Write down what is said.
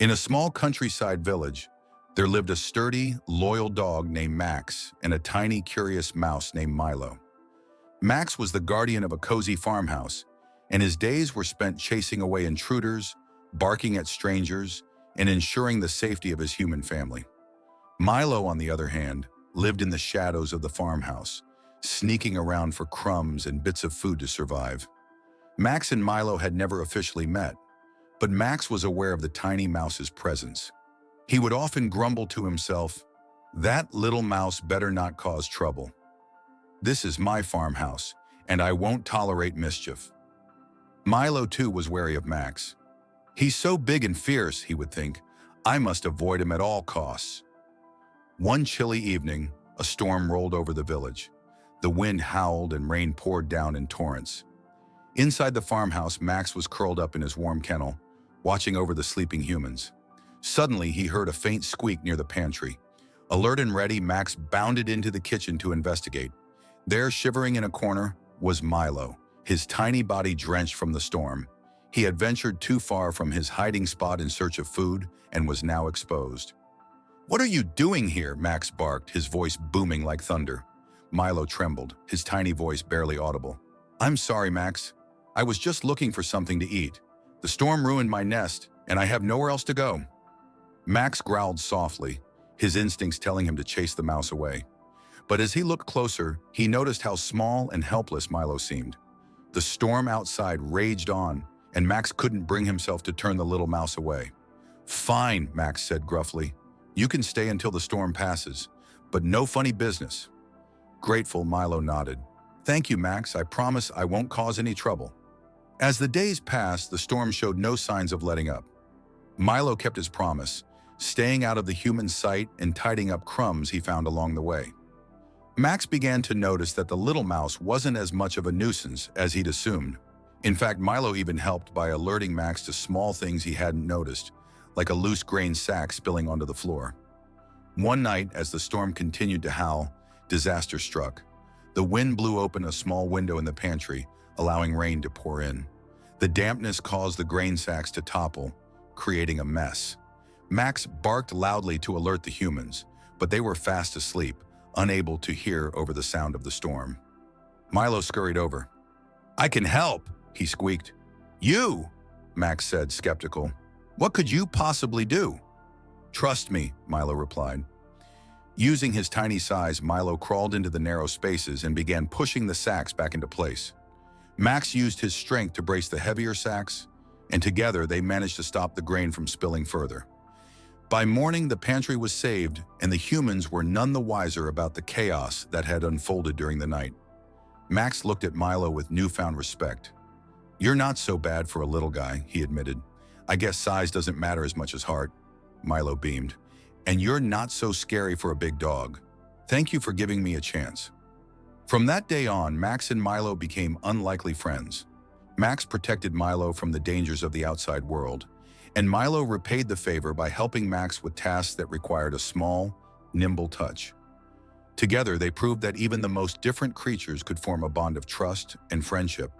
In a small countryside village, there lived a sturdy, loyal dog named Max and a tiny, curious mouse named Milo. Max was the guardian of a cozy farmhouse, and his days were spent chasing away intruders, barking at strangers, and ensuring the safety of his human family. Milo, on the other hand, lived in the shadows of the farmhouse, sneaking around for crumbs and bits of food to survive. Max and Milo had never officially met, but Max was aware of the tiny mouse's presence. He would often grumble to himself, "That little mouse better not cause trouble. This is my farmhouse, and I won't tolerate mischief." Milo, too, was wary of Max. "He's so big and fierce," he would think. "I must avoid him at all costs." One chilly evening, a storm rolled over the village. The wind howled and rain poured down in torrents. Inside the farmhouse, Max was curled up in his warm kennel, watching over the sleeping humans. Suddenly, he heard a faint squeak near the pantry. Alert and ready, Max bounded into the kitchen to investigate. There, shivering in a corner, was Milo, his tiny body drenched from the storm. He had ventured too far from his hiding spot in search of food and was now exposed. "What are you doing here?" Max barked, his voice booming like thunder. Milo trembled, his tiny voice barely audible. "I'm sorry, Max. I was just looking for something to eat. The storm ruined my nest, and I have nowhere else to go." Max growled softly, his instincts telling him to chase the mouse away. But as he looked closer, he noticed how small and helpless Milo seemed. The storm outside raged on, and Max couldn't bring himself to turn the little mouse away. "Fine," Max said gruffly. "You can stay until the storm passes, but no funny business." Grateful, Milo nodded. "Thank you, Max. I promise I won't cause any trouble." As the days passed, the storm showed no signs of letting up. Milo kept his promise, staying out of the human sight and tidying up crumbs he found along the way. Max began to notice that the little mouse wasn't as much of a nuisance as he'd assumed. In fact, Milo even helped by alerting Max to small things he hadn't noticed, like a loose grain sack spilling onto the floor. One night, as the storm continued to howl, disaster struck. The wind blew open a small window in the pantry, allowing rain to pour in. The dampness caused the grain sacks to topple, creating a mess. Max barked loudly to alert the humans, but they were fast asleep, unable to hear over the sound of the storm. Milo scurried over. "I can help," he squeaked. "You?" Max said, skeptical. "What could you possibly do?" "Trust me," Milo replied. Using his tiny size, Milo crawled into the narrow spaces and began pushing the sacks back into place. Max used his strength to brace the heavier sacks, and together they managed to stop the grain from spilling further. By morning, the pantry was saved, and the humans were none the wiser about the chaos that had unfolded during the night. Max looked at Milo with newfound respect. "You're not so bad for a little guy," he admitted. "I guess size doesn't matter as much as heart." Milo beamed. "And you're not so scary for a big dog. Thank you for giving me a chance." From that day on, Max and Milo became unlikely friends. Max protected Milo from the dangers of the outside world, and Milo repaid the favor by helping Max with tasks that required a small, nimble touch. Together, they proved that even the most different creatures could form a bond of trust and friendship.